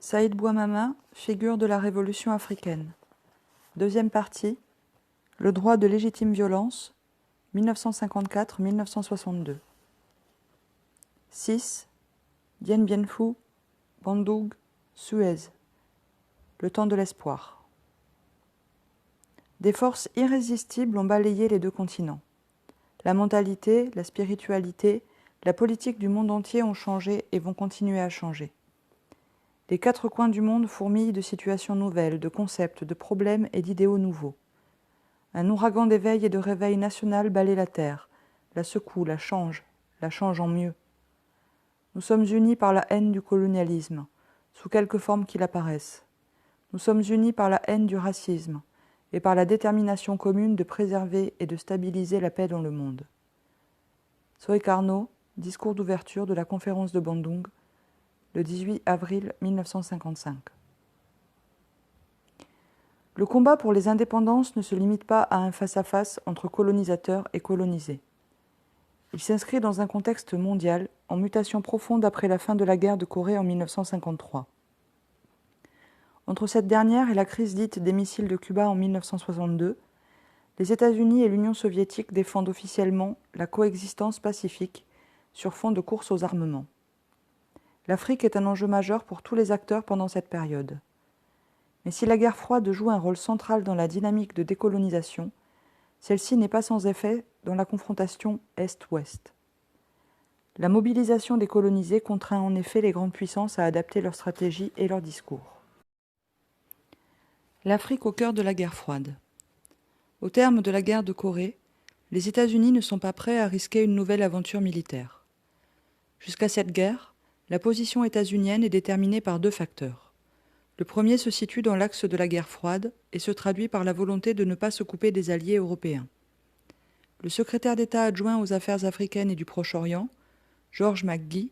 Saïd Bouamama, figure de la Révolution africaine. Deuxième partie, le droit de légitime violence, 1954-1962. 6. Dien Bien Phu, Bandung, Suez. Le temps de l'espoir. Des forces irrésistibles ont balayé les deux continents. La mentalité, la spiritualité, la politique du monde entier ont changé et vont continuer à changer. Les quatre coins du monde fourmillent de situations nouvelles, de concepts, de problèmes et d'idéaux nouveaux. Un ouragan d'éveil et de réveil national balaie la terre, la secoue, la change en mieux. Nous sommes unis par la haine du colonialisme, sous quelque forme qu'il apparaisse. Nous sommes unis par la haine du racisme et par la détermination commune de préserver et de stabiliser la paix dans le monde. Soekarno, discours d'ouverture de la conférence de Bandung, le 18 avril 1955. Le combat pour les indépendances ne se limite pas à un face-à-face entre colonisateurs et colonisés. Il s'inscrit dans un contexte mondial, en mutation profonde après la fin de la guerre de Corée en 1953. Entre cette dernière et la crise dite des missiles de Cuba en 1962, les États-Unis et l'Union soviétique défendent officiellement la coexistence pacifique sur fond de course aux armements. L'Afrique est un enjeu majeur pour tous les acteurs pendant cette période. Mais si la guerre froide joue un rôle central dans la dynamique de décolonisation, celle-ci n'est pas sans effet dans la confrontation Est-Ouest. La mobilisation des colonisés contraint en effet les grandes puissances à adapter leur stratégie et leur discours. L'Afrique au cœur de la guerre froide. Au terme de la guerre de Corée, les États-Unis ne sont pas prêts à risquer une nouvelle aventure militaire. Jusqu'à cette guerre, la position états-unienne est déterminée par deux facteurs. Le premier se situe dans l'axe de la guerre froide et se traduit par la volonté de ne pas se couper des alliés européens. Le secrétaire d'État adjoint aux affaires africaines et du Proche-Orient, George McGhee,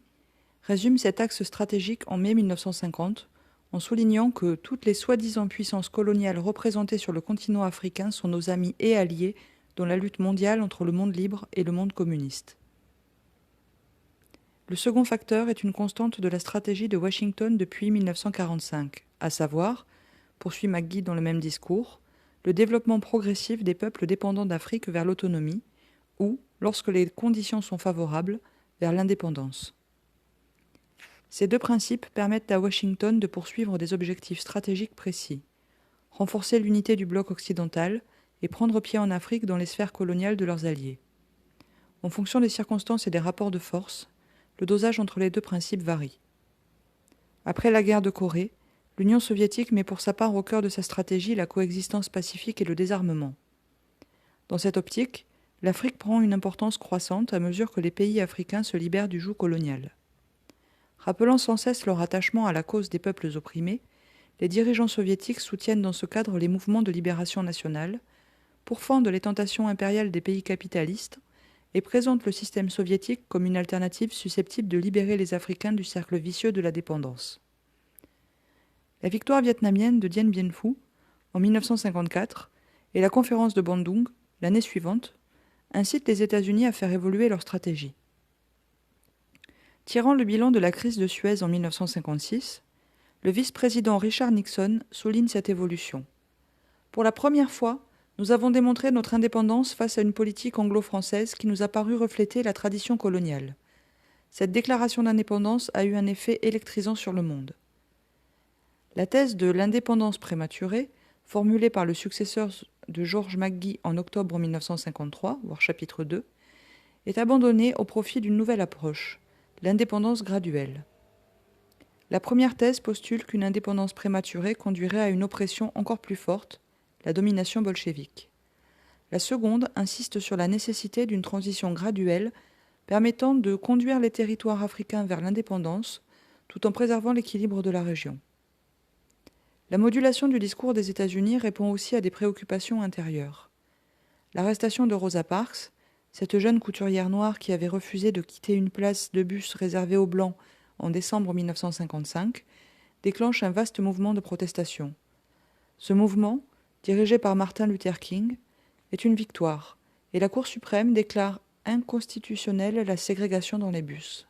résume cet axe stratégique en mai 1950 en soulignant que toutes les soi-disant puissances coloniales représentées sur le continent africain sont nos amis et alliés dans la lutte mondiale entre le monde libre et le monde communiste. Le second facteur est une constante de la stratégie de Washington depuis 1945, à savoir, poursuit McGhee dans le même discours, le développement progressif des peuples dépendants d'Afrique vers l'autonomie ou, lorsque les conditions sont favorables, vers l'indépendance. Ces deux principes permettent à Washington de poursuivre des objectifs stratégiques précis, renforcer l'unité du bloc occidental et prendre pied en Afrique dans les sphères coloniales de leurs alliés. En fonction des circonstances et des rapports de force, le dosage entre les deux principes varie. Après la guerre de Corée, l'Union soviétique met pour sa part au cœur de sa stratégie la coexistence pacifique et le désarmement. Dans cette optique, l'Afrique prend une importance croissante à mesure que les pays africains se libèrent du joug colonial. Rappelant sans cesse leur attachement à la cause des peuples opprimés, les dirigeants soviétiques soutiennent dans ce cadre les mouvements de libération nationale, pourfendent les tentations impériales des pays capitalistes et présentent le système soviétique comme une alternative susceptible de libérer les Africains du cercle vicieux de la dépendance. La victoire vietnamienne de Dien Bien Phu, en 1954, et la conférence de Bandung, l'année suivante, incitent les États-Unis à faire évoluer leur stratégie. Tirant le bilan de la crise de Suez en 1956, le vice-président Richard Nixon souligne cette évolution. Pour la première fois, nous avons démontré notre indépendance face à une politique anglo-française qui nous a paru refléter la tradition coloniale. Cette déclaration d'indépendance a eu un effet électrisant sur le monde. La thèse de l'indépendance prématurée, formulée par le successeur de George McGhee en octobre 1953, voire chapitre 2, est abandonnée au profit d'une nouvelle approche, l'indépendance graduelle. La première thèse postule qu'une indépendance prématurée conduirait à une oppression encore plus forte, la domination bolchevique. La seconde insiste sur la nécessité d'une transition graduelle permettant de conduire les territoires africains vers l'indépendance tout en préservant l'équilibre de la région. La modulation du discours des États-Unis répond aussi à des préoccupations intérieures. L'arrestation de Rosa Parks, cette jeune couturière noire qui avait refusé de quitter une place de bus réservée aux Blancs en décembre 1955, déclenche un vaste mouvement de protestation. Ce mouvement, dirigé par Martin Luther King, est une victoire, et la Cour suprême déclare inconstitutionnelle la ségrégation dans les bus.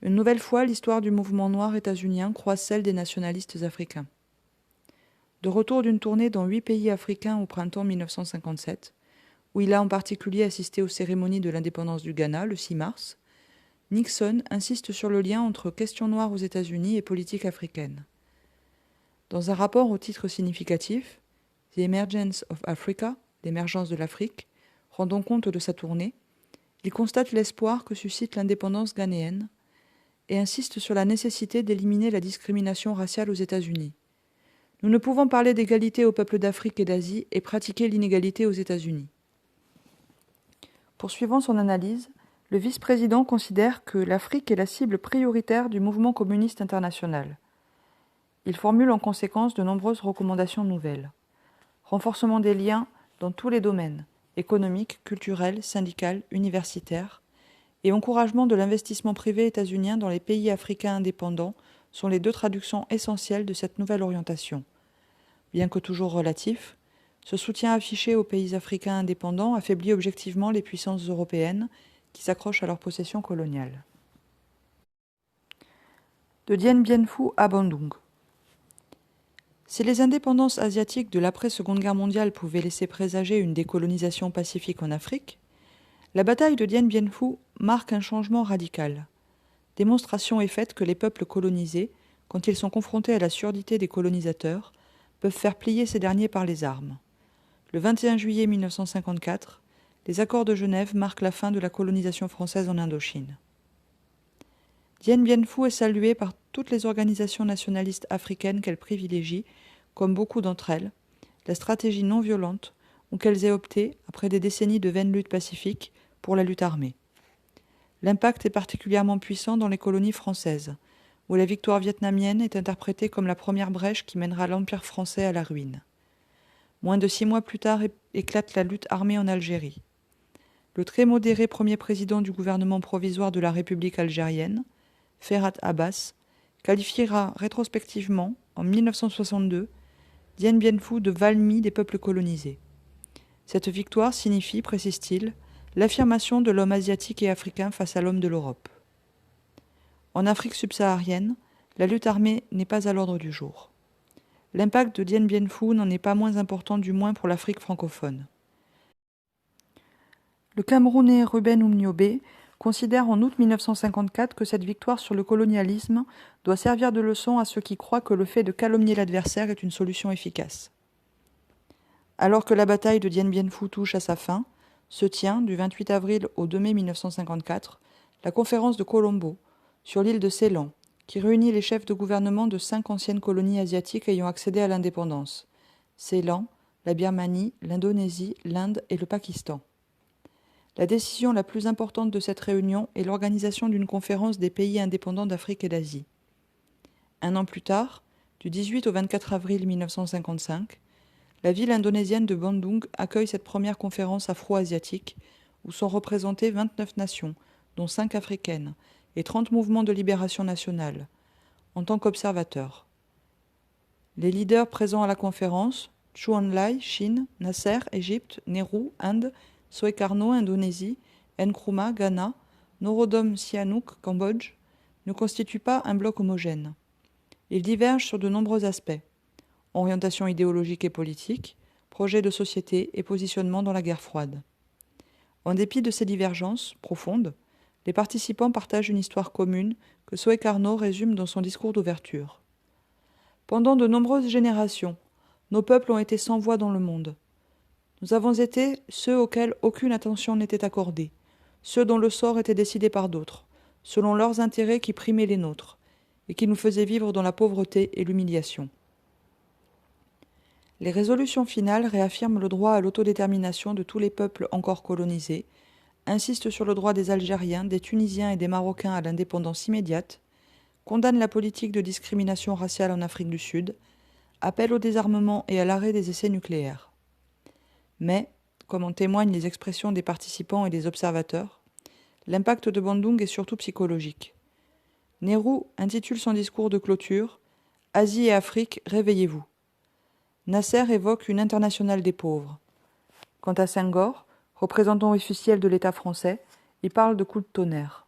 Une nouvelle fois, l'histoire du mouvement noir états-unien croise celle des nationalistes africains. De retour d'une tournée dans 8 pays africains au printemps 1957, où il a en particulier assisté aux cérémonies de l'indépendance du Ghana le 6 mars, Nixon insiste sur le lien entre questions noires aux États-Unis et politique africaine. Dans un rapport au titre significatif, The Emergence of Africa, l'émergence de l'Afrique, rendant compte de sa tournée, il constate l'espoir que suscite l'indépendance ghanéenne et insiste sur la nécessité d'éliminer la discrimination raciale aux États-Unis. Nous ne pouvons parler d'égalité aux peuples d'Afrique et d'Asie et pratiquer l'inégalité aux États-Unis. Poursuivant son analyse, le vice-président considère que l'Afrique est la cible prioritaire du mouvement communiste international. Il formule en conséquence de nombreuses recommandations nouvelles. Renforcement des liens dans tous les domaines, économiques, culturels, syndicaux, universitaires, et encouragement de l'investissement privé états-unien dans les pays africains indépendants sont les deux traductions essentielles de cette nouvelle orientation. Bien que toujours relatif, ce soutien affiché aux pays africains indépendants affaiblit objectivement les puissances européennes qui s'accrochent à leurs possessions coloniales. De Dien Bien Phu à Bandung. Si les indépendances asiatiques de l'après-Seconde Guerre mondiale pouvaient laisser présager une décolonisation pacifique en Afrique, la bataille de Dien Bien Phu marque un changement radical. Démonstration est faite que les peuples colonisés, quand ils sont confrontés à la surdité des colonisateurs, peuvent faire plier ces derniers par les armes. Le 21 juillet 1954, les accords de Genève marquent la fin de la colonisation française en Indochine. Dien Bien Phu est saluée par toutes les organisations nationalistes africaines qu'elle privilégie, comme beaucoup d'entre elles, la stratégie non violente ou qu'elles aient opté, après des décennies de vaines luttes pacifiques, pour la lutte armée. L'impact est particulièrement puissant dans les colonies françaises, où la victoire vietnamienne est interprétée comme la première brèche qui mènera l'Empire français à la ruine. Moins de 6 mois plus tard éclate la lutte armée en Algérie. Le très modéré premier président du gouvernement provisoire de la République algérienne, Ferhat Abbas, qualifiera rétrospectivement, en 1962, Dien Bien Phu de Valmy des peuples colonisés. Cette victoire signifie, précise-t-il, l'affirmation de l'homme asiatique et africain face à l'homme de l'Europe. En Afrique subsaharienne, la lutte armée n'est pas à l'ordre du jour. L'impact de Dien Bien Phu n'en est pas moins important, du moins pour l'Afrique francophone. Le Camerounais Ruben Oumniobé considère en août 1954 que cette victoire sur le colonialisme doit servir de leçon à ceux qui croient que le fait de calomnier l'adversaire est une solution efficace. Alors que la bataille de Dien Bien Phu touche à sa fin, se tient, du 28 avril au 2 mai 1954, la conférence de Colombo, sur l'île de Ceylan, qui réunit les chefs de gouvernement de 5 anciennes colonies asiatiques ayant accédé à l'indépendance: Ceylan, la Birmanie, l'Indonésie, l'Inde et le Pakistan. La décision la plus importante de cette réunion est l'organisation d'une conférence des pays indépendants d'Afrique et d'Asie. Un an plus tard, du 18 au 24 avril 1955, la ville indonésienne de Bandung accueille cette première conférence afro-asiatique où sont représentées 29 nations, dont 5 africaines, et 30 mouvements de libération nationale, en tant qu'observateurs. Les leaders présents à la conférence, Chou Enlai, Chine, Nasser, Égypte, Nehru, Inde, Sukarno, Indonésie, Nkrumah, Ghana, Norodom Sihanouk, Cambodge, ne constituent pas un bloc homogène. Ils divergent sur de nombreux aspects: orientation idéologique et politique, projet de société et positionnement dans la guerre froide. En dépit de ces divergences profondes, les participants partagent une histoire commune que Sukarno résume dans son discours d'ouverture. Pendant de nombreuses générations, nos peuples ont été sans voix dans le monde. Nous avons été ceux auxquels aucune attention n'était accordée, ceux dont le sort était décidé par d'autres, selon leurs intérêts qui primaient les nôtres, et qui nous faisaient vivre dans la pauvreté et l'humiliation. Les résolutions finales réaffirment le droit à l'autodétermination de tous les peuples encore colonisés, insistent sur le droit des Algériens, des Tunisiens et des Marocains à l'indépendance immédiate, condamnent la politique de discrimination raciale en Afrique du Sud, appellent au désarmement et à l'arrêt des essais nucléaires. Mais, comme en témoignent les expressions des participants et des observateurs, l'impact de Bandung est surtout psychologique. Nehru intitule son discours de clôture « Asie et Afrique, réveillez-vous ». Nasser évoque une internationale des pauvres. Quant à Senghor, représentant officiel de l'État français, il parle de coup de tonnerre.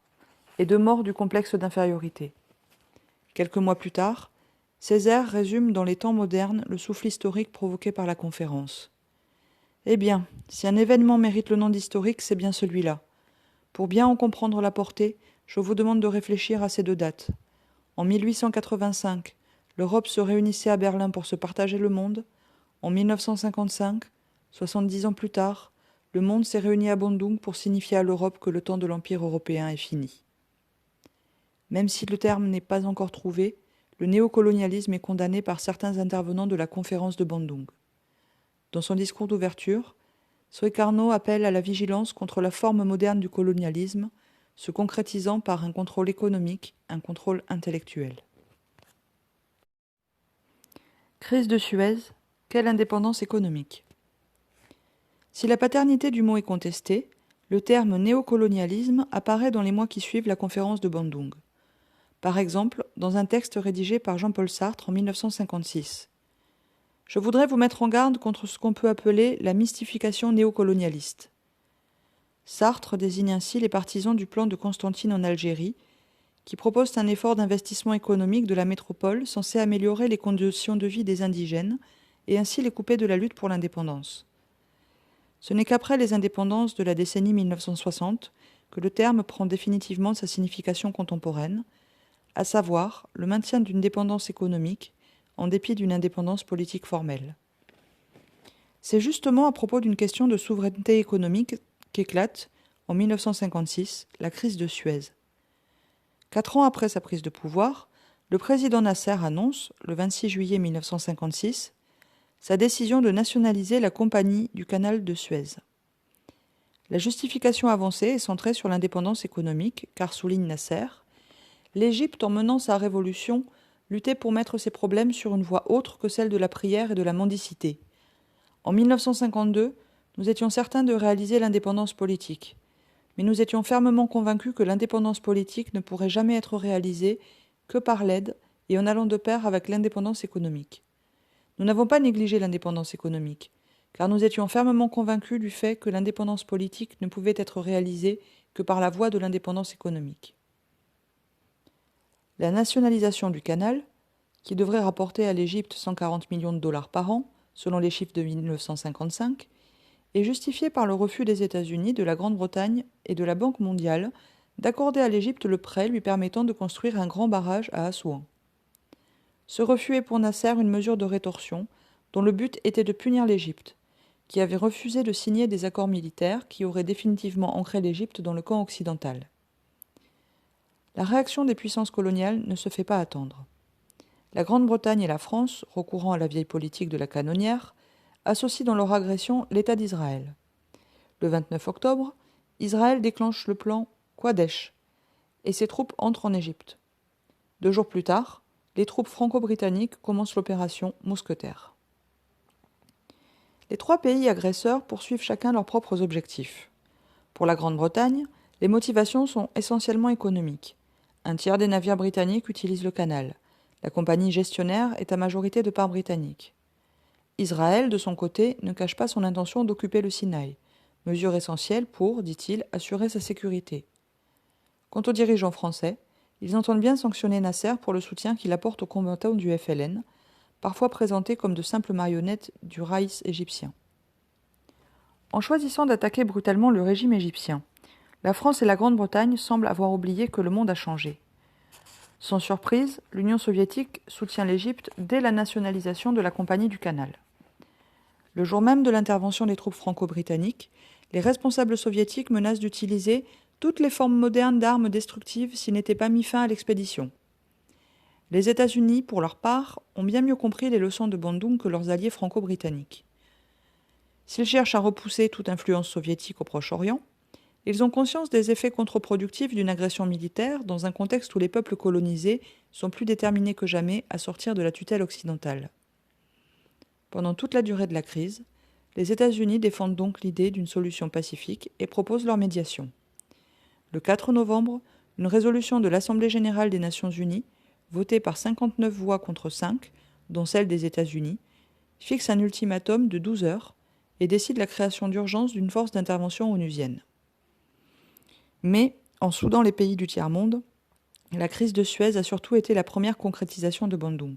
et de mort du complexe d'infériorité. Quelques mois plus tard, Césaire résume dans les temps modernes le souffle historique provoqué par la conférence. Eh bien, si un événement mérite le nom d'historique, c'est bien celui-là. Pour bien en comprendre la portée, je vous demande de réfléchir à ces deux dates. En 1885, l'Europe se réunissait à Berlin pour se partager le monde. En 1955, 70 ans plus tard, le monde s'est réuni à Bandung pour signifier à l'Europe que le temps de l'Empire européen est fini. Même si le terme n'est pas encore trouvé, le néocolonialisme est condamné par certains intervenants de la conférence de Bandung. Dans son discours d'ouverture, Suekarno appelle à la vigilance contre la forme moderne du colonialisme, se concrétisant par un contrôle économique, un contrôle intellectuel. Crise de Suez, quelle indépendance économique? Si la paternité du mot est contestée, le terme néocolonialisme apparaît dans les mois qui suivent la conférence de Bandung. Par exemple, dans un texte rédigé par Jean-Paul Sartre en 1956. Je voudrais vous mettre en garde contre ce qu'on peut appeler la mystification néocolonialiste. Sartre désigne ainsi les partisans du plan de Constantine en Algérie, qui propose un effort d'investissement économique de la métropole censé améliorer les conditions de vie des indigènes et ainsi les couper de la lutte pour l'indépendance. Ce n'est qu'après les indépendances de la décennie 1960 que le terme prend définitivement sa signification contemporaine, à savoir le maintien d'une dépendance économique en dépit d'une indépendance politique formelle. C'est justement à propos d'une question de souveraineté économique qu'éclate, en 1956, la crise de Suez. 4 ans après sa prise de pouvoir, le président Nasser annonce, le 26 juillet 1956, sa décision de nationaliser la Compagnie du canal de Suez. La justification avancée est centrée sur l'indépendance économique, car, souligne Nasser, l'Égypte, en menant sa révolution, luttait pour mettre ses problèmes sur une voie autre que celle de la prière et de la mendicité. En 1952, nous étions certains de réaliser l'indépendance politique, mais nous étions fermement convaincus que l'indépendance politique ne pourrait jamais être réalisée que par l'aide et en allant de pair avec l'indépendance économique. Nous n'avons pas négligé l'indépendance économique, car nous étions fermement convaincus du fait que l'indépendance politique ne pouvait être réalisée que par la voie de l'indépendance économique. La nationalisation du canal, qui devrait rapporter à l'Égypte 140 millions de dollars par an, selon les chiffres de 1955, est justifiée par le refus des États-Unis, de la Grande-Bretagne et de la Banque mondiale d'accorder à l'Égypte le prêt lui permettant de construire un grand barrage à Assouan. Ce refus est pour Nasser une mesure de rétorsion dont le but était de punir l'Égypte, qui avait refusé de signer des accords militaires qui auraient définitivement ancré l'Égypte dans le camp occidental. La réaction des puissances coloniales ne se fait pas attendre. La Grande-Bretagne et la France, recourant à la vieille politique de la canonnière, associent dans leur agression l'État d'Israël. Le 29 octobre, Israël déclenche le plan Qadesh et ses troupes entrent en Égypte. 2 jours plus tard, les troupes franco-britanniques commencent l'opération Mousquetaire. Les 3 pays agresseurs poursuivent chacun leurs propres objectifs. Pour la Grande-Bretagne, les motivations sont essentiellement économiques. Un tiers des navires britanniques utilisent le canal. La compagnie gestionnaire est à majorité de part britannique. Israël, de son côté, ne cache pas son intention d'occuper le Sinaï, mesure essentielle pour, dit-il, assurer sa sécurité. Quant aux dirigeants français, ils entendent bien sanctionner Nasser pour le soutien qu'il apporte aux combattants du FLN, parfois présentés comme de simples marionnettes du Raïs égyptien. En choisissant d'attaquer brutalement le régime égyptien, la France et la Grande-Bretagne semblent avoir oublié que le monde a changé. Sans surprise, l'Union soviétique soutient l'Égypte dès la nationalisation de la Compagnie du Canal. Le jour même de l'intervention des troupes franco-britanniques, les responsables soviétiques menacent d'utiliser toutes les formes modernes d'armes destructives s'il n'était pas mis fin à l'expédition. Les États-Unis, pour leur part, ont bien mieux compris les leçons de Bandung que leurs alliés franco-britanniques. S'ils cherchent à repousser toute influence soviétique au Proche-Orient, ils ont conscience des effets contre-productifs d'une agression militaire dans un contexte où les peuples colonisés sont plus déterminés que jamais à sortir de la tutelle occidentale. Pendant toute la durée de la crise, les États-Unis défendent donc l'idée d'une solution pacifique et proposent leur médiation. Le 4 novembre, une résolution de l'Assemblée générale des Nations unies, votée par 59 voix contre 5, dont celle des États-Unis, fixe un ultimatum de 12 heures et décide la création d'urgence d'une force d'intervention onusienne. Mais, En soudant les pays du tiers-monde, la crise de Suez a surtout été la première concrétisation de Bandung.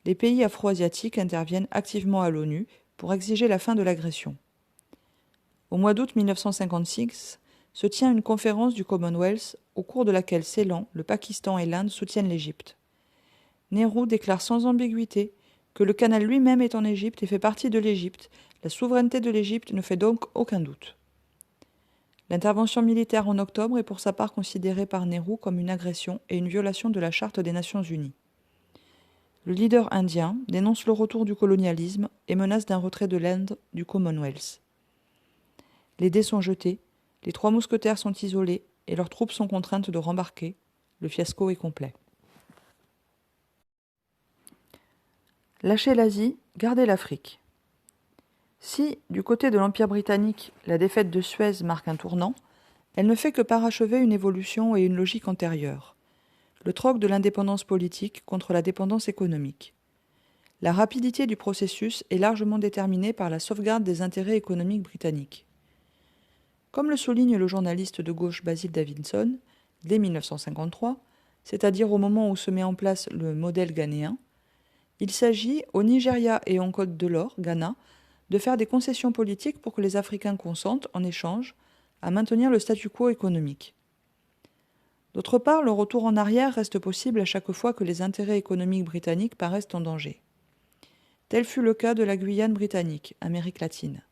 Les pays afro-asiatiques interviennent activement à l'ONU pour exiger la fin de l'agression. Au mois d'août 1956, se tient une conférence du Commonwealth au cours de laquelle Ceylan, le Pakistan et l'Inde soutiennent l'Égypte. Nehru déclare sans ambiguïté que le canal lui-même est en Égypte et fait partie de l'Égypte. La souveraineté de l'Égypte ne fait donc aucun doute. L'intervention militaire en octobre est pour sa part considérée par Nehru comme une agression et une violation de la Charte des Nations Unies. Le leader indien dénonce le retour du colonialisme et menace d'un retrait de l'Inde du Commonwealth. Les dés sont jetés, les trois mousquetaires sont isolés et leurs troupes sont contraintes de rembarquer. Le fiasco est complet. Lâchez l'Asie, gardez l'Afrique. Si, du côté de l'Empire britannique, la défaite de Suez marque un tournant, elle ne fait que parachever une évolution et une logique antérieure. Le troc de l'indépendance politique contre la dépendance économique. La rapidité du processus est largement déterminée par la sauvegarde des intérêts économiques britanniques. Comme le souligne le journaliste de gauche Basil Davidson, dès 1953, c'est-à-dire au moment où se met en place le modèle ghanéen, il s'agit, au Nigeria et en Côte de l'Or, Ghana, de faire des concessions politiques pour que les Africains consentent, en échange, à maintenir le statu quo économique. D'autre part, le retour en arrière reste possible à chaque fois que les intérêts économiques britanniques paraissent en danger. Tel fut le cas de la Guyane britannique, Amérique latine.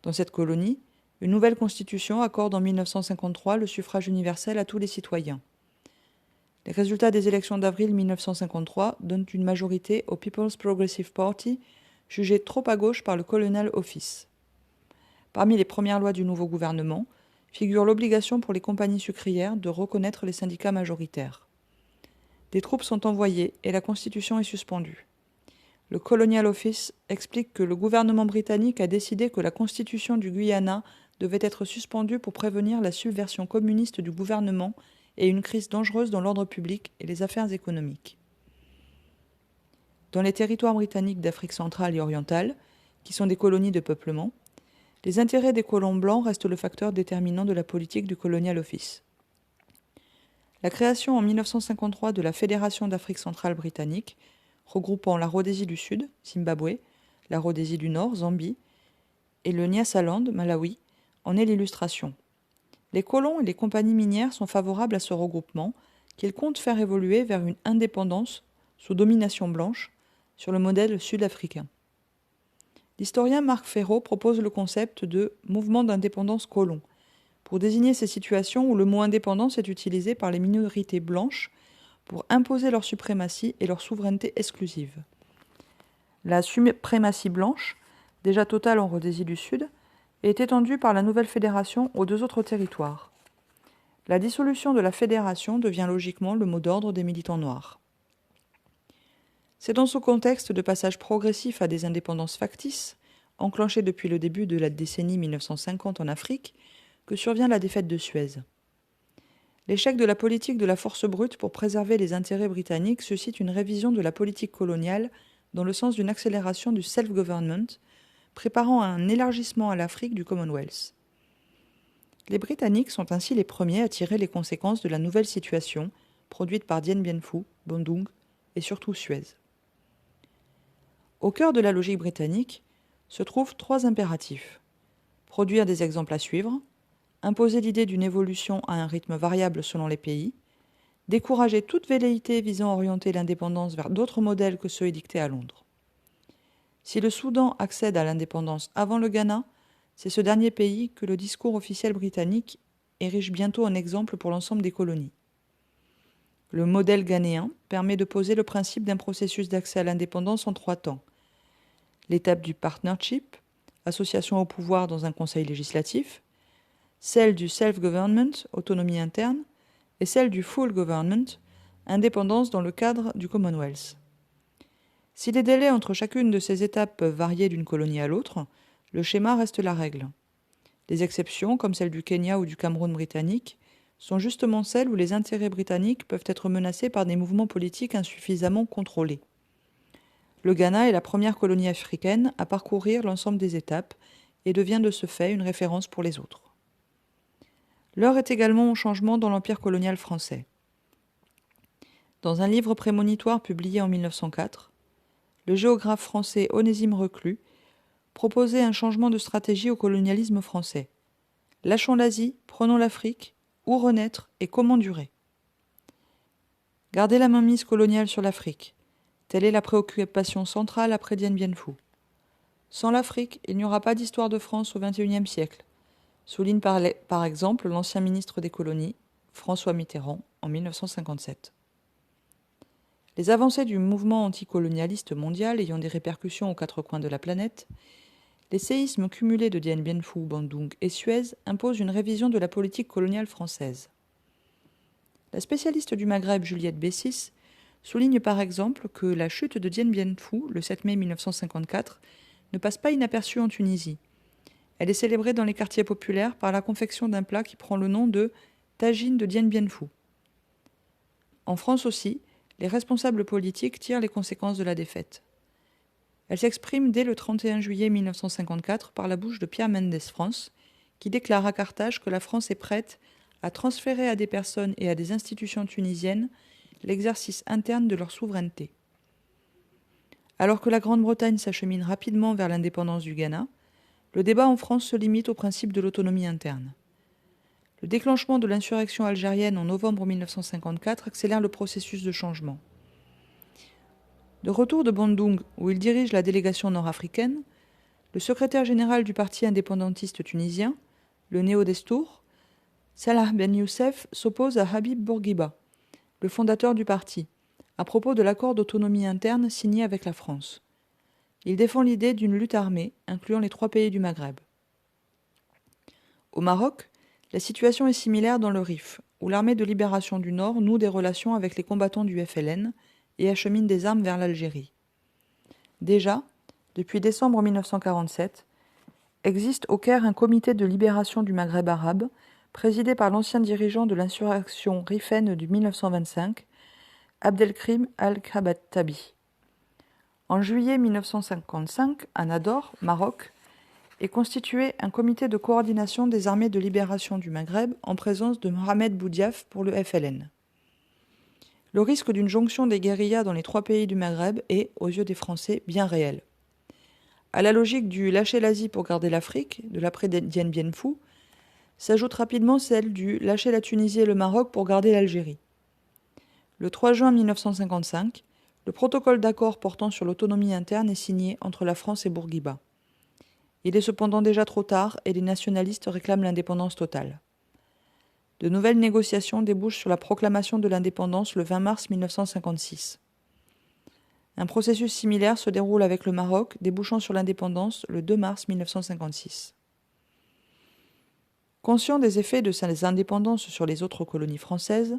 Dans cette colonie, une nouvelle constitution accorde en 1953 le suffrage universel à tous les citoyens. Les résultats des élections d'avril 1953 donnent une majorité au People's Progressive Party, jugé trop à gauche par le Colonial Office. Parmi les premières lois du nouveau gouvernement figure l'obligation pour les compagnies sucrières de reconnaître les syndicats majoritaires. Des troupes sont envoyées et la Constitution est suspendue. Le Colonial Office explique que le gouvernement britannique a décidé que la Constitution du Guyana devait être suspendue pour prévenir la subversion communiste du gouvernement et une crise dangereuse dans l'ordre public et les affaires économiques. Dans les territoires britanniques d'Afrique centrale et orientale, qui sont des colonies de peuplement, les intérêts des colons blancs restent le facteur déterminant de la politique du Colonial Office. La création en 1953 de la Fédération d'Afrique centrale britannique, regroupant la Rhodésie du Sud, Zimbabwe, la Rhodésie du Nord, Zambie, et le Nyasaland, Malawi, en est l'illustration. Les colons et les compagnies minières sont favorables à ce regroupement, qu'ils comptent faire évoluer vers une indépendance sous domination blanche, sur le modèle sud-africain. L'historien Marc Ferro propose le concept de mouvement d'indépendance colon pour désigner ces situations où le mot indépendance est utilisé par les minorités blanches pour imposer leur suprématie et leur souveraineté exclusive. La suprématie blanche, déjà totale en Rhodésie du Sud, est étendue par la nouvelle fédération aux deux autres territoires. La dissolution de la fédération devient logiquement le mot d'ordre des militants noirs. C'est dans ce contexte de passage progressif à des indépendances factices, enclenchées depuis le début de la décennie 1950 en Afrique, que survient la défaite de Suez. L'échec de la politique de la force brute pour préserver les intérêts britanniques suscite une révision de la politique coloniale dans le sens d'une accélération du self-government, préparant à un élargissement à l'Afrique du Commonwealth. Les Britanniques sont ainsi les premiers à tirer les conséquences de la nouvelle situation produite par Dien Bien Phu, Bandung et surtout Suez. Au cœur de la logique britannique se trouvent trois impératifs. Produire des exemples à suivre, imposer l'idée d'une évolution à un rythme variable selon les pays, décourager toute velléité visant à orienter l'indépendance vers d'autres modèles que ceux édictés à Londres. Si le Soudan accède à l'indépendance avant le Ghana, c'est ce dernier pays que le discours officiel britannique érige bientôt en exemple pour l'ensemble des colonies. Le modèle ghanéen permet de poser le principe d'un processus d'accès à l'indépendance en trois temps. L'étape du partnership, association au pouvoir dans un conseil législatif, celle du self-government, autonomie interne, et celle du full government, indépendance dans le cadre du Commonwealth. Si les délais entre chacune de ces étapes peuvent varier d'une colonie à l'autre, le schéma reste la règle. Les exceptions, comme celle du Kenya ou du Cameroun britannique, sont justement celles où les intérêts britanniques peuvent être menacés par des mouvements politiques insuffisamment contrôlés. Le Ghana est la première colonie africaine à parcourir l'ensemble des étapes et devient de ce fait une référence pour les autres. L'heure est également au changement dans l'empire colonial français. Dans un livre prémonitoire publié en 1904, le géographe français Onésime Reclus proposait un changement de stratégie au colonialisme français. Lâchons l'Asie, prenons l'Afrique, où renaître et comment durer. Garder la mainmise coloniale sur l'Afrique, telle est la préoccupation centrale après Dien Bien Phu. Sans l'Afrique, il n'y aura pas d'histoire de France au XXIe siècle, souligne par exemple l'ancien ministre des colonies, François Mitterrand, en 1957. Les avancées du mouvement anticolonialiste mondial ayant des répercussions aux quatre coins de la planète, les séismes cumulés de Dien Bien Phu, Bandung et Suez imposent une révision de la politique coloniale française. La spécialiste du Maghreb Juliette Bessis souligne par exemple que la chute de Dien Bien Phu, le 7 mai 1954, ne passe pas inaperçue en Tunisie. Elle est célébrée dans les quartiers populaires par la confection d'un plat qui prend le nom de tagine de Dien Bien Phu. En France aussi, les responsables politiques tirent les conséquences de la défaite. Elle s'exprime dès le 31 juillet 1954 par la bouche de Pierre Mendès France, qui déclare à Carthage que la France est prête à transférer à des personnes et à des institutions tunisiennes l'exercice interne de leur souveraineté. Alors que la Grande-Bretagne s'achemine rapidement vers l'indépendance du Ghana, le débat en France se limite au principe de l'autonomie interne. Le déclenchement de l'insurrection algérienne en novembre 1954 accélère le processus de changement. De retour de Bandung, où il dirige la délégation nord-africaine, le secrétaire général du parti indépendantiste tunisien, le Néo-Destour, Salah Ben Youssef, s'oppose à Habib Bourguiba, le fondateur du parti, à propos de l'accord d'autonomie interne signé avec la France. Il défend l'idée d'une lutte armée, incluant les 3 pays du Maghreb. Au Maroc, la situation est similaire dans le Rif, où l'armée de libération du Nord noue des relations avec les combattants du FLN et achemine des armes vers l'Algérie. Déjà, depuis décembre 1947, existe au Caire un comité de libération du Maghreb arabe, présidé par l'ancien dirigeant de l'insurrection rifaine de 1925, Abdelkrim al-Khattabi. En juillet 1955, à Nador, Maroc, est constitué un comité de coordination des armées de libération du Maghreb en présence de Mohamed Boudiaf pour le FLN. Le risque d'une jonction des guérillas dans les 3 pays du Maghreb est, aux yeux des Français, bien réel. À la logique du lâcher l'Asie pour garder l'Afrique, de l'après Dien Bien Phu, s'ajoute rapidement celle du lâcher la Tunisie et le Maroc pour garder l'Algérie. Le 3 juin 1955, le protocole d'accord portant sur l'autonomie interne est signé entre la France et Bourguiba. Il est cependant déjà trop tard et les nationalistes réclament l'indépendance totale. De nouvelles négociations débouchent sur la proclamation de l'indépendance le 20 mars 1956. Un processus similaire se déroule avec le Maroc, débouchant sur l'indépendance le 2 mars 1956. Conscient des effets de ces indépendances sur les autres colonies françaises,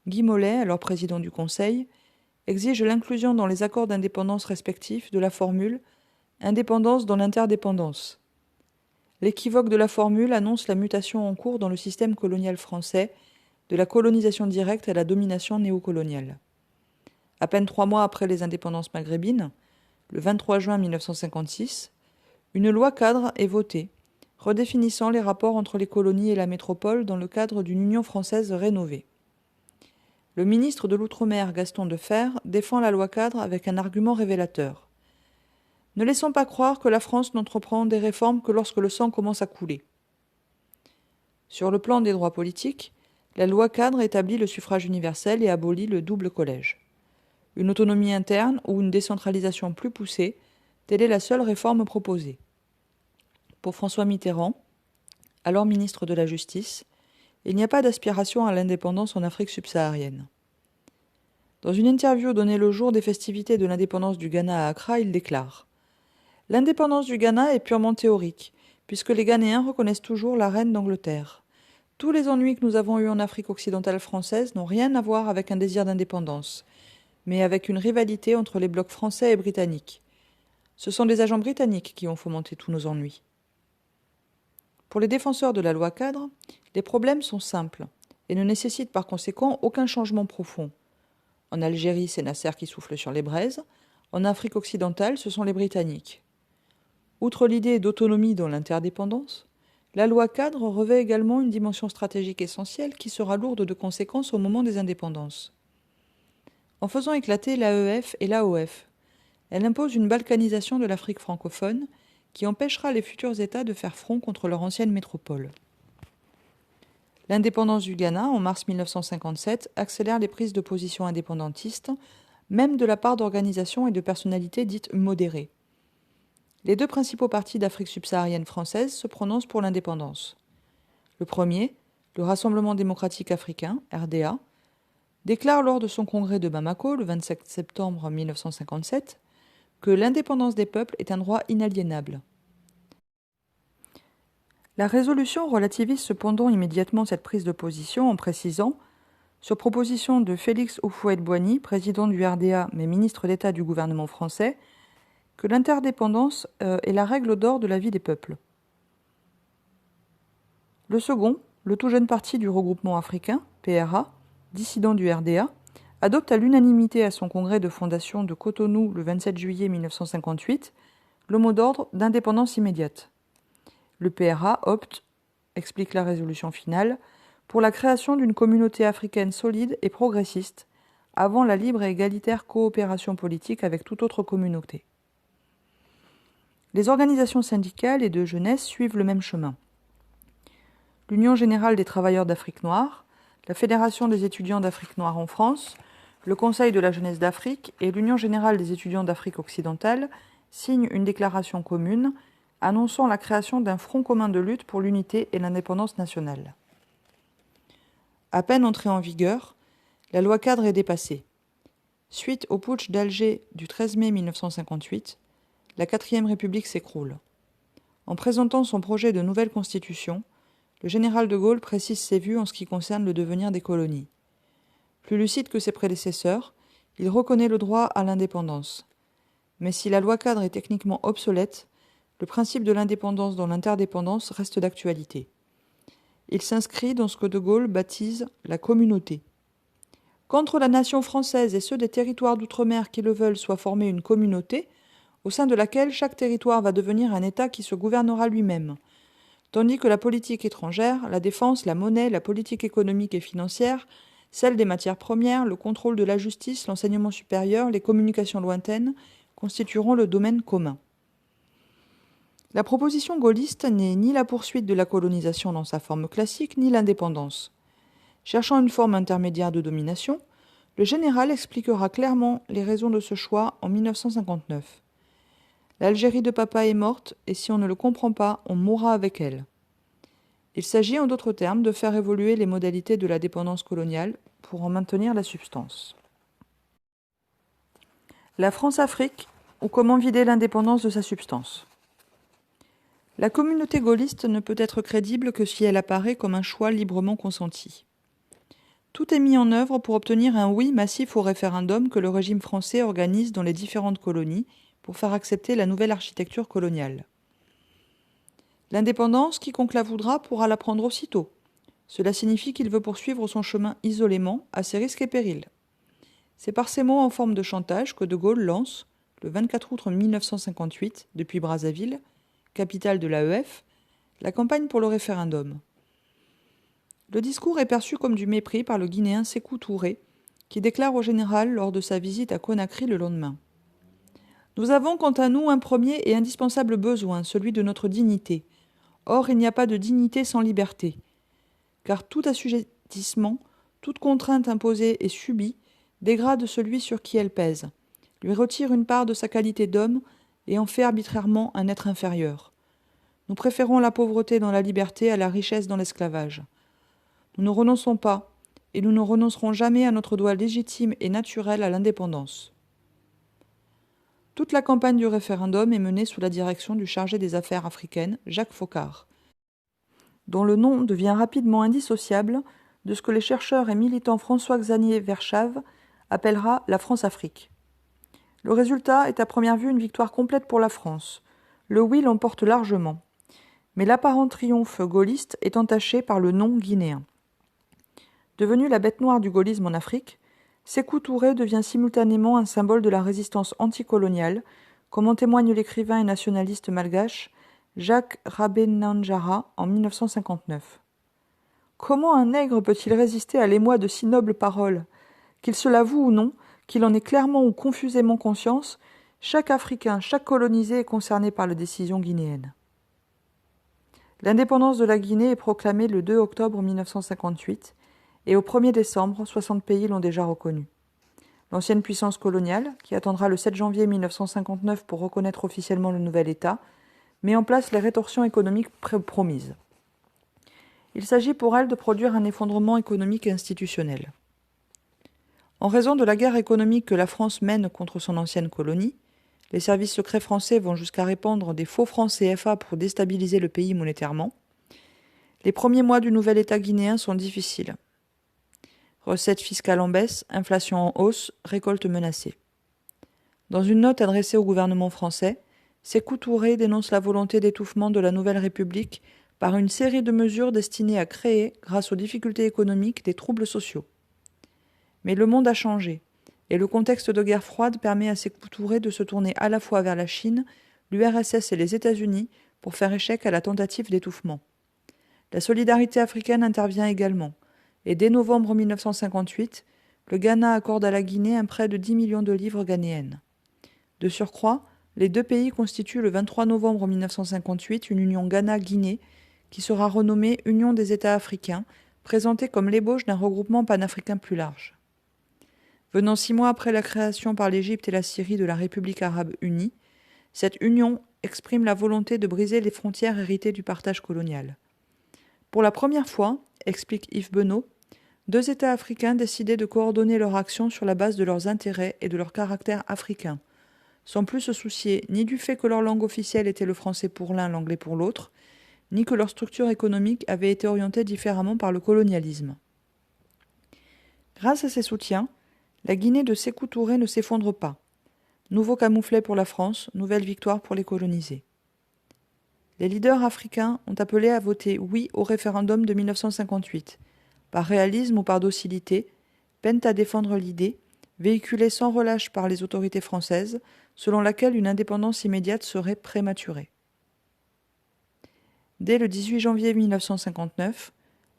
Guy Mollet, alors président du Conseil, exige l'inclusion dans les accords d'indépendance respectifs de la formule « indépendance dans l'interdépendance ». L'équivoque de la formule annonce la mutation en cours dans le système colonial français, de la colonisation directe à la domination néocoloniale. À peine 3 mois après les indépendances maghrébines, le 23 juin 1956, une loi cadre est votée, redéfinissant les rapports entre les colonies et la métropole dans le cadre d'une Union française rénovée. Le ministre de l'Outre-mer, Gaston Defferre, défend la loi cadre avec un argument révélateur. Ne laissons pas croire que la France n'entreprend des réformes que lorsque le sang commence à couler. Sur le plan des droits politiques, la loi cadre établit le suffrage universel et abolit le double collège. Une autonomie interne ou une décentralisation plus poussée, telle est la seule réforme proposée. Pour François Mitterrand, alors ministre de la Justice, il n'y a pas d'aspiration à l'indépendance en Afrique subsaharienne. Dans une interview donnée le jour des festivités de l'indépendance du Ghana à Accra, il déclare : l'indépendance du Ghana est purement théorique, puisque les Ghanéens reconnaissent toujours la reine d'Angleterre. Tous les ennuis que nous avons eus en Afrique occidentale française n'ont rien à voir avec un désir d'indépendance, mais avec une rivalité entre les blocs français et britanniques. Ce sont des agents britanniques qui ont fomenté tous nos ennuis. Pour les défenseurs de la loi cadre, les problèmes sont simples et ne nécessitent par conséquent aucun changement profond. En Algérie, c'est Nasser qui souffle sur les braises. En Afrique occidentale, ce sont les Britanniques. Outre l'idée d'autonomie dans l'interdépendance, La loi cadre revêt également une dimension stratégique essentielle qui sera lourde de conséquences au moment des indépendances. En faisant éclater l'AEF et l'AOF, elle impose une balkanisation de l'Afrique francophone qui empêchera les futurs États de faire front contre leur ancienne métropole. L'indépendance du Ghana, en mars 1957, accélère les prises de position indépendantistes, même de la part d'organisations et de personnalités dites modérées. Les deux principaux partis d'Afrique subsaharienne française se prononcent pour l'indépendance. Le premier, le Rassemblement démocratique africain, RDA, déclare lors de son congrès de Bamako, le 27 septembre 1957, que l'indépendance des peuples est un droit inaliénable. La résolution relativise cependant immédiatement cette prise de position en précisant, sur proposition de Félix Houphouët-Boigny, président du RDA mais ministre d'État du gouvernement français, que l'interdépendance est la règle d'or de la vie des peuples. Le second, le tout jeune parti du regroupement africain, PRA, dissident du RDA, adopte à l'unanimité à son congrès de fondation de Cotonou le 27 juillet 1958 le mot d'ordre d'indépendance immédiate. Le PRA opte, explique la résolution finale, pour la création d'une communauté africaine solide et progressiste, avant la libre et égalitaire coopération politique avec toute autre communauté. Les organisations syndicales et de jeunesse suivent le même chemin. L'Union générale des travailleurs d'Afrique noire, la Fédération des étudiants d'Afrique noire en France, le Conseil de la jeunesse d'Afrique et l'Union générale des étudiants d'Afrique occidentale signent une déclaration commune annonçant la création d'un front commun de lutte pour l'unité et l'indépendance nationale. À peine entrée en vigueur, la loi cadre est dépassée. Suite au putsch d'Alger du 13 mai 1958, la 4e République s'écroule. En présentant son projet de nouvelle constitution, le général de Gaulle précise ses vues en ce qui concerne le devenir des colonies. Plus lucide que ses prédécesseurs, il reconnaît le droit à l'indépendance. Mais si la loi cadre est techniquement obsolète, le principe de l'indépendance dans l'interdépendance reste d'actualité. Il s'inscrit dans ce que de Gaulle baptise la communauté. Qu'entre la nation française et ceux des territoires d'outre-mer qui le veulent soit formée une communauté, au sein de laquelle chaque territoire va devenir un État qui se gouvernera lui-même, tandis que la politique étrangère, la défense, la monnaie, la politique économique et financière, celle des matières premières, le contrôle de la justice, l'enseignement supérieur, les communications lointaines, constitueront le domaine commun. La proposition gaulliste n'est ni la poursuite de la colonisation dans sa forme classique, ni l'indépendance. Cherchant une forme intermédiaire de domination, le général expliquera clairement les raisons de ce choix en 1959. L'Algérie de papa est morte, et si on ne le comprend pas, on mourra avec elle. Il s'agit en d'autres termes de faire évoluer les modalités de la dépendance coloniale pour en maintenir la substance. La France-Afrique, ou comment vider l'indépendance de sa substance. La communauté gaulliste ne peut être crédible que si elle apparaît comme un choix librement consenti. Tout est mis en œuvre pour obtenir un oui massif au référendum que le régime français organise dans les différentes colonies pour faire accepter la nouvelle architecture coloniale. L'indépendance, quiconque la voudra pourra la prendre aussitôt. Cela signifie qu'il veut poursuivre son chemin isolément, à ses risques et périls. C'est par ces mots en forme de chantage que de Gaulle lance, le 24 août 1958, depuis Brazzaville, capitale de l'AEF, la campagne pour le référendum. Le discours est perçu comme du mépris par le Guinéen Sékou Touré, qui déclare au général lors de sa visite à Conakry le lendemain. Nous avons quant à nous un premier et indispensable besoin, celui de notre dignité. Or, il n'y a pas de dignité sans liberté, car tout assujettissement, toute contrainte imposée et subie dégrade celui sur qui elle pèse, lui retire une part de sa qualité d'homme et en fait arbitrairement un être inférieur. Nous préférons la pauvreté dans la liberté à la richesse dans l'esclavage. Nous ne renonçons pas, et nous ne renoncerons jamais à notre droit légitime et naturel à l'indépendance. Toute la campagne du référendum est menée sous la direction du chargé des affaires africaines, Jacques Foccart, dont le nom devient rapidement indissociable de ce que les chercheurs et militants François-Xavier Verschave appellera la France-Afrique. Le résultat est à première vue une victoire complète pour la France. Le oui l'emporte largement. Mais l'apparent triomphe gaulliste est entaché par le non guinéen. Devenu la bête noire du gaullisme en Afrique, Sékou Touré devient simultanément un symbole de la résistance anticoloniale, comme en témoigne l'écrivain et nationaliste malgache Jacques Rabenanjara en 1959. Comment un nègre peut-il résister à l'émoi de si nobles paroles? Qu'il se l'avoue ou non, qu'il en ait clairement ou confusément conscience, chaque Africain, chaque colonisé est concerné par la décision guinéenne. L'indépendance de la Guinée est proclamée le 2 octobre 1958 et au 1er décembre, 60 pays l'ont déjà reconnue. L'ancienne puissance coloniale, qui attendra le 7 janvier 1959 pour reconnaître officiellement le nouvel État, met en place les rétorsions économiques promises. Il s'agit pour elle de produire un effondrement économique et institutionnel. En raison de la guerre économique que la France mène contre son ancienne colonie, les services secrets français vont jusqu'à répandre des faux francs CFA pour déstabiliser le pays monétairement. Les premiers mois du nouvel État guinéen sont difficiles. Recettes fiscales en baisse, inflation en hausse, récolte menacée. Dans une note adressée au gouvernement français, Sékou Touré dénonce la volonté d'étouffement de la nouvelle République par une série de mesures destinées à créer, grâce aux difficultés économiques, des troubles sociaux. Mais le monde a changé, et le contexte de guerre froide permet à Sékou Touré de se tourner à la fois vers la Chine, l'URSS et les États-Unis pour faire échec à la tentative d'étouffement. La solidarité africaine intervient également, et dès novembre 1958, le Ghana accorde à la Guinée un prêt de 10 millions de livres ghanéennes. De surcroît, les deux pays constituent le 23 novembre 1958 une union Ghana-Guinée qui sera renommée Union des États africains, présentée comme l'ébauche d'un regroupement panafricain plus large. Venant 6 mois après la création par l'Égypte et la Syrie de la République arabe unie, cette union exprime la volonté de briser les frontières héritées du partage colonial. Pour la première fois, explique Yves Benot, deux États africains décidaient de coordonner leur action sur la base de leurs intérêts et de leur caractère africain, sans plus se soucier ni du fait que leur langue officielle était le français pour l'un, l'anglais pour l'autre, ni que leur structure économique avait été orientée différemment par le colonialisme. Grâce à ces soutiens, la Guinée de Sékou Touré ne s'effondre pas. Nouveau camouflet pour la France, nouvelle victoire pour les colonisés. Les leaders africains ont appelé à voter oui au référendum de 1958, par réalisme ou par docilité, peinent à défendre l'idée, véhiculée sans relâche par les autorités françaises, selon laquelle une indépendance immédiate serait prématurée. Dès le 18 janvier 1959,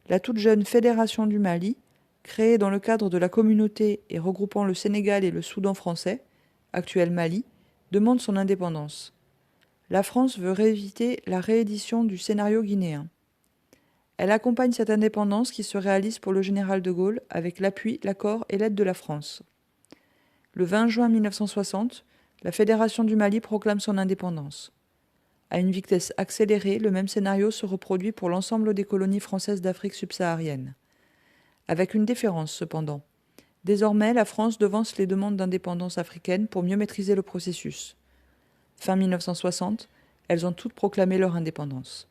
la toute jeune Fédération du Mali, créée dans le cadre de la communauté et regroupant le Sénégal et le Soudan français, actuel Mali, demande son indépendance. La France veut éviter la réédition du scénario guinéen. Elle accompagne cette indépendance qui se réalise pour le général de Gaulle avec l'appui, l'accord et l'aide de la France. Le 20 juin 1960, la Fédération du Mali proclame son indépendance. À une vitesse accélérée, le même scénario se reproduit pour l'ensemble des colonies françaises d'Afrique subsaharienne. Avec une différence cependant. Désormais, la France devance les demandes d'indépendance africaine pour mieux maîtriser le processus. Fin 1960, elles ont toutes proclamé leur indépendance.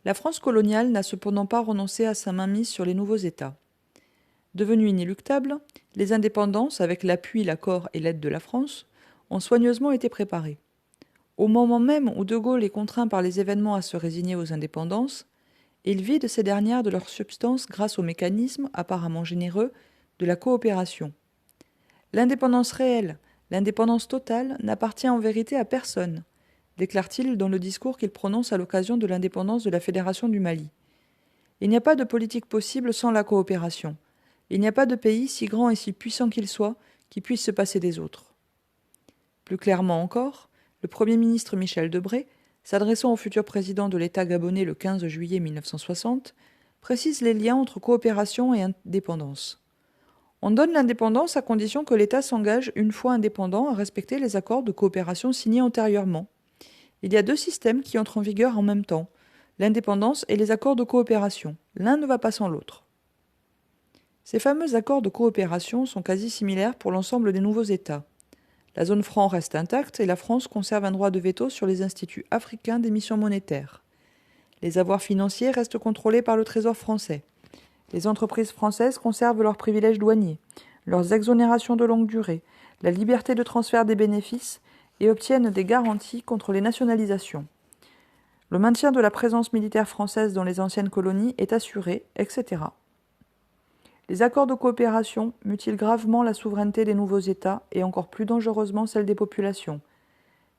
La France coloniale n'a cependant pas renoncé à sa mainmise sur les nouveaux États. Devenues inéluctables, les indépendances, avec l'appui, l'accord et l'aide de la France, ont soigneusement été préparées. Au moment même où De Gaulle est contraint par les événements à se résigner aux indépendances, il vide ces dernières de leur substance grâce au mécanisme, apparemment généreux, de la coopération. L'indépendance réelle, l'indépendance totale, n'appartient en vérité à personne, déclare-t-il dans le discours qu'il prononce à l'occasion de l'indépendance de la Fédération du Mali. Il n'y a pas de politique possible sans la coopération. Il n'y a pas de pays, si grand et si puissant qu'il soit, qui puisse se passer des autres. Plus clairement encore, le Premier ministre Michel Debré, s'adressant au futur président de l'État gabonais le 15 juillet 1960, précise les liens entre coopération et indépendance. On donne l'indépendance à condition que l'État s'engage, une fois indépendant, à respecter les accords de coopération signés antérieurement. Il y a deux systèmes qui entrent en vigueur en même temps, l'indépendance et les accords de coopération. L'un ne va pas sans l'autre. Ces fameux accords de coopération sont quasi similaires pour l'ensemble des nouveaux États. La zone franc reste intacte et la France conserve un droit de veto sur les instituts africains d'émission monétaire. Les avoirs financiers restent contrôlés par le Trésor français. Les entreprises françaises conservent leurs privilèges douaniers, leurs exonérations de longue durée, la liberté de transfert des bénéfices et obtiennent des garanties contre les nationalisations. Le maintien de la présence militaire française dans les anciennes colonies est assuré, etc. Les accords de coopération mutilent gravement la souveraineté des nouveaux États et encore plus dangereusement celle des populations.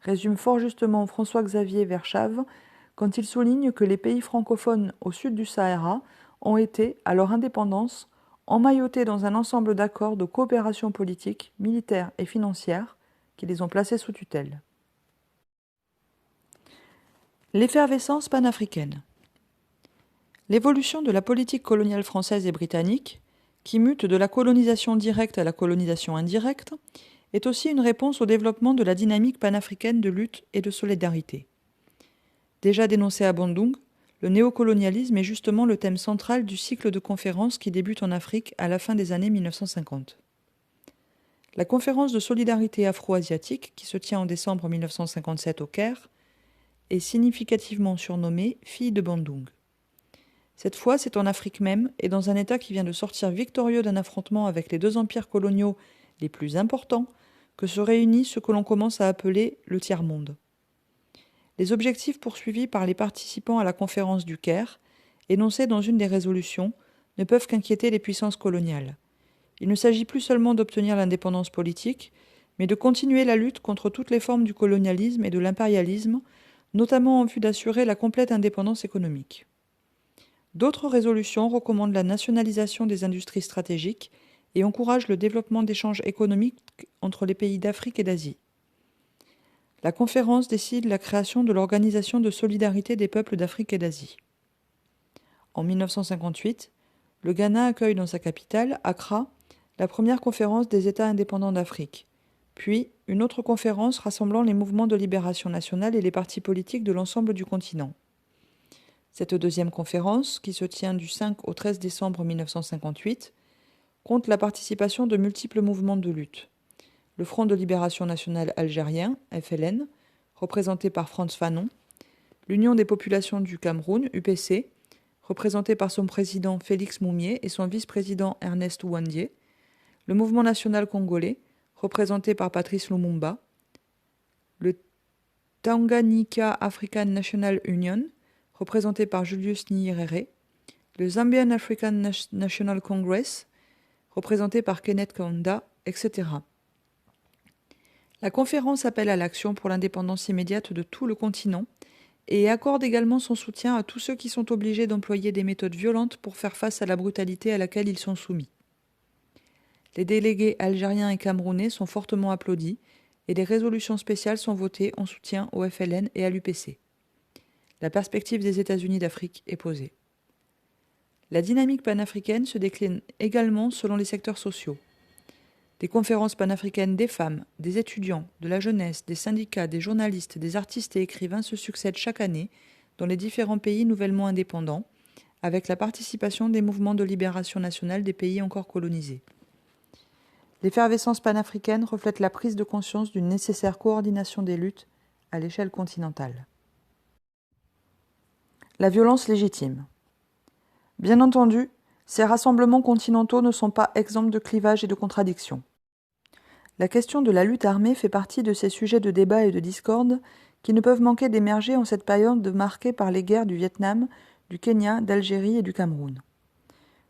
résume fort justement François-Xavier Verschave quand il souligne que les pays francophones au sud du Sahara ont été, à leur indépendance, emmaillotés dans un ensemble d'accords de coopération politique, militaire et financière qui les ont placés sous tutelle. L'effervescence panafricaine. L'évolution de la politique coloniale française et britannique, qui mute de la colonisation directe à la colonisation indirecte, est aussi une réponse au développement de la dynamique panafricaine de lutte et de solidarité. Déjà dénoncé à Bandung, le néocolonialisme est justement le thème central du cycle de conférences qui débute en Afrique à la fin des années 1950. La conférence de solidarité afro-asiatique, qui se tient en décembre 1957 au Caire, est significativement surnommée Fille de Bandung. Cette fois, c'est en Afrique même et dans un État qui vient de sortir victorieux d'un affrontement avec les deux empires coloniaux les plus importants que se réunit ce que l'on commence à appeler le tiers-monde. Les objectifs poursuivis par les participants à la conférence du Caire, énoncés dans une des résolutions, ne peuvent qu'inquiéter les puissances coloniales. Il ne s'agit plus seulement d'obtenir l'indépendance politique, mais de continuer la lutte contre toutes les formes du colonialisme et de l'impérialisme, notamment en vue d'assurer la complète indépendance économique. D'autres résolutions recommandent la nationalisation des industries stratégiques et encouragent le développement d'échanges économiques entre les pays d'Afrique et d'Asie. La conférence décide la création de l'Organisation de solidarité des peuples d'Afrique et d'Asie. En 1958, le Ghana accueille dans sa capitale, Accra, la première conférence des États indépendants d'Afrique, puis une autre conférence rassemblant les mouvements de libération nationale et les partis politiques de l'ensemble du continent. Cette deuxième conférence, qui se tient du 5 au 13 décembre 1958, compte la participation de multiples mouvements de lutte. Le Front de libération nationale algérien, FLN, représenté par Frantz Fanon, l'Union des populations du Cameroun, UPC, représenté par son président Félix Moumié et son vice-président Ernest Ouandié, le Mouvement national congolais, représenté par Patrice Lumumba, le Tanganyika African National Union, représenté par Julius Nyerere, le Zambian African National Congress, représenté par Kenneth Kaunda, etc. La conférence appelle à l'action pour l'indépendance immédiate de tout le continent et accorde également son soutien à tous ceux qui sont obligés d'employer des méthodes violentes pour faire face à la brutalité à laquelle ils sont soumis. Les délégués algériens et camerounais sont fortement applaudis et des résolutions spéciales sont votées en soutien au FLN et à l'UPC. La perspective des États-Unis d'Afrique est posée. La dynamique panafricaine se décline également selon les secteurs sociaux. Des conférences panafricaines des femmes, des étudiants, de la jeunesse, des syndicats, des journalistes, des artistes et écrivains se succèdent chaque année dans les différents pays nouvellement indépendants, avec la participation des mouvements de libération nationale des pays encore colonisés. L'effervescence panafricaine reflète la prise de conscience d'une nécessaire coordination des luttes à l'échelle continentale. La violence légitime. Bien entendu, ces rassemblements continentaux ne sont pas exempts de clivages et de contradictions. La question de la lutte armée fait partie de ces sujets de débat et de discorde qui ne peuvent manquer d'émerger en cette période marquée par les guerres du Vietnam, du Kenya, d'Algérie et du Cameroun.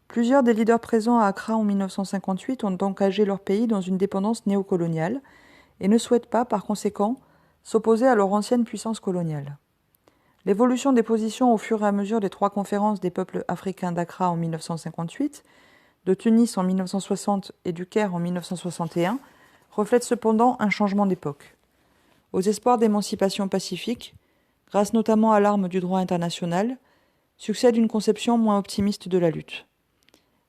Plusieurs des leaders présents à Accra en 1958 ont engagé leur pays dans une dépendance néocoloniale et ne souhaitent pas, par conséquent, s'opposer à leur ancienne puissance coloniale. L'évolution des positions au fur et à mesure des trois conférences des peuples africains d'Accra en 1958, de Tunis en 1960 et du Caire en 1961 reflète cependant un changement d'époque. Aux espoirs d'émancipation pacifique, grâce notamment à l'arme du droit international, succède une conception moins optimiste de la lutte.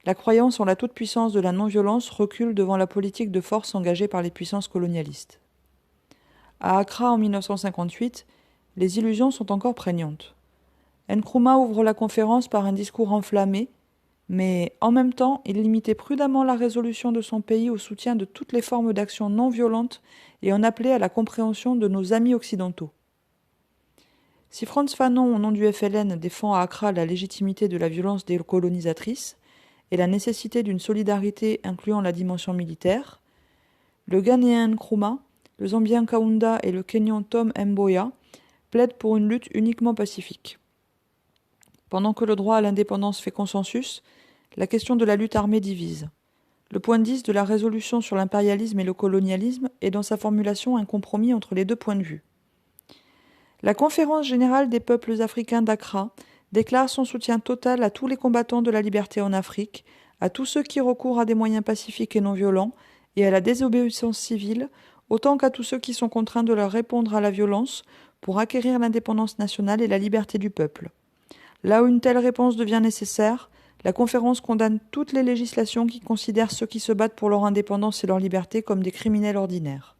La croyance en la toute-puissance de la non-violence recule devant la politique de force engagée par les puissances colonialistes. À Accra en 1958, les illusions sont encore prégnantes. Nkrumah ouvre la conférence par un discours enflammé, mais en même temps, il limitait prudemment la résolution de son pays au soutien de toutes les formes d'action non violentes et en appelait à la compréhension de nos amis occidentaux. Si Frantz Fanon, au nom du FLN, défend à Accra la légitimité de la violence décolonisatrice et la nécessité d'une solidarité incluant la dimension militaire, le Ghanéen Nkrumah, le Zambien Kaunda et le Kenyan Tom Mboya plaide pour une lutte uniquement pacifique. Pendant que le droit à l'indépendance fait consensus, la question de la lutte armée divise. Le point 10 de la résolution sur l'impérialisme et le colonialisme est dans sa formulation un compromis entre les deux points de vue. La Conférence générale des peuples africains d'Accra déclare son soutien total à tous les combattants de la liberté en Afrique, à tous ceux qui recourent à des moyens pacifiques et non violents, et à la désobéissance civile, autant qu'à tous ceux qui sont contraints de leur répondre à la violence pour acquérir l'indépendance nationale et la liberté du peuple. Là où une telle réponse devient nécessaire, la conférence condamne toutes les législations qui considèrent ceux qui se battent pour leur indépendance et leur liberté comme des criminels ordinaires.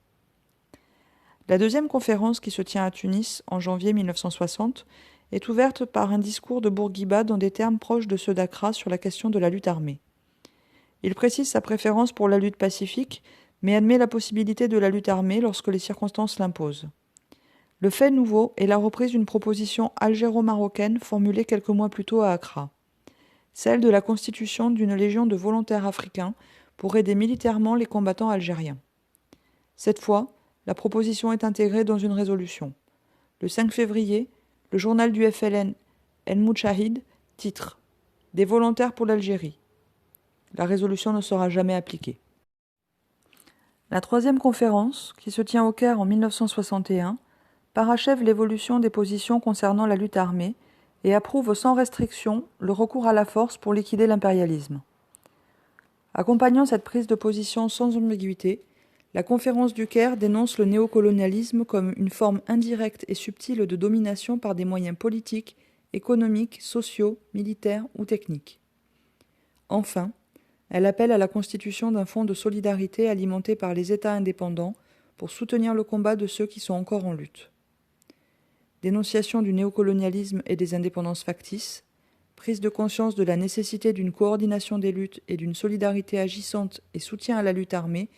La deuxième conférence, qui se tient à Tunis en janvier 1960, est ouverte par un discours de Bourguiba dans des termes proches de ceux d'Accra sur la question de la lutte armée. Il précise sa préférence pour la lutte pacifique, mais admet la possibilité de la lutte armée lorsque les circonstances l'imposent. Le fait nouveau est la reprise d'une proposition algéro-marocaine formulée quelques mois plus tôt à Accra, celle de la constitution d'une légion de volontaires africains pour aider militairement les combattants algériens. Cette fois, la proposition est intégrée dans une résolution. Le 5 février, le journal du FLN, El Moudjahid, titre « Des volontaires pour l'Algérie ». La résolution ne sera jamais appliquée. La troisième conférence, qui se tient au Caire en 1961, parachève l'évolution des positions concernant la lutte armée et approuve sans restriction le recours à la force pour liquider l'impérialisme. Accompagnant cette prise de position sans ambiguïté, la conférence du Caire dénonce le néocolonialisme comme une forme indirecte et subtile de domination par des moyens politiques, économiques, sociaux, militaires ou techniques. Enfin, elle appelle à la constitution d'un fonds de solidarité alimenté par les États indépendants pour soutenir le combat de ceux qui sont encore en lutte. Dénonciation du néocolonialisme et des indépendances factices, prise de conscience de la nécessité d'une coordination des luttes et d'une solidarité agissante et soutien à la lutte armée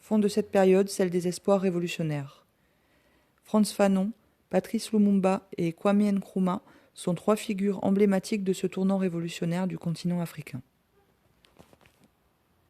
font de cette période celle des espoirs révolutionnaires. Frantz Fanon, Patrice Lumumba et Kwame Nkrumah sont trois figures emblématiques de ce tournant révolutionnaire du continent africain.